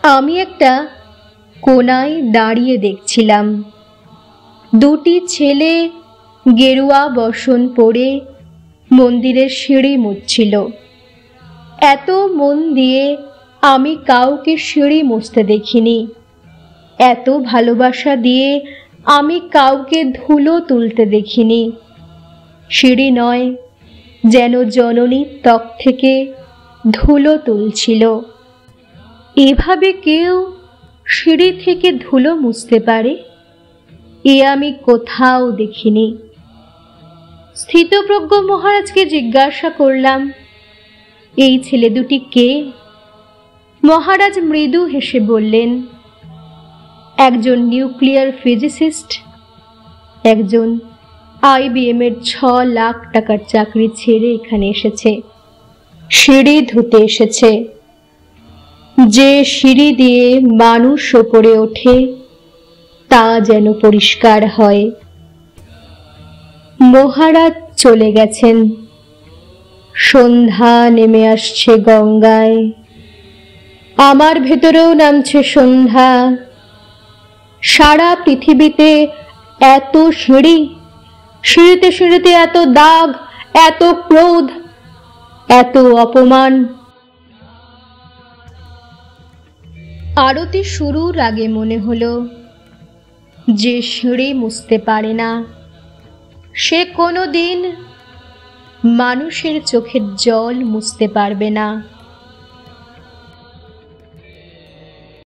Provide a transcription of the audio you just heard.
আমি একটা কোনায় দাঁড়িয়ে দেখছিলাম দুটি ছেলে গেরুয়া বসন পরে মন্দিরের সিঁড়ি মুছছিল। এত মন দিয়ে আমি কাউকে সিঁড়ি মুছতে দেখিনি। এত ভালোবাসা দিয়ে আমি কাউকে ধুলো তুলতে দেখিনি। সিঁড়ি নয়, যেন জননীর ত্বক থেকে ধুলো তুলছিল। এভাবে কেউ সিঁড়ি থেকে ধুলো মুছতে পারে এ আমি কোথাও দেখিনি। স্থিতপ্রজ্ঞ মহারাজকে জিজ্ঞাসা করলাম, এই ছেলে দুটি কে? মহারাজ মৃদু হেসে বললেন, একজন নিউক্লিয়ার ফিজিসিস্ট, একজন IBM এর 6 লাখ টাকার চাকরি ছেড়ে এখানে এসেছে, সিঁড়ি ধুতে এসেছে। যে সিঁড়ি দিয়ে মানুষ ওপরে ওঠে তা যেন পরিষ্কার হয়। মহারাজ চলে গেছেন। সন্ধ্যা নেমে আসছে গঙ্গায়। আমার ভেতরেও নামছে সন্ধ্যা। সারা পৃথিবীতে এত সিঁড়ি, সিঁড়িতে সিঁড়িতে এত দাগ, এত ক্রোধ, এত অপমান। আরতি শুরুর আগে মনে হলো, যে সিঁড়ি মুছতে পারে না সে কোনো দিন মানুষের চোখের জল মুছতে পারবে না।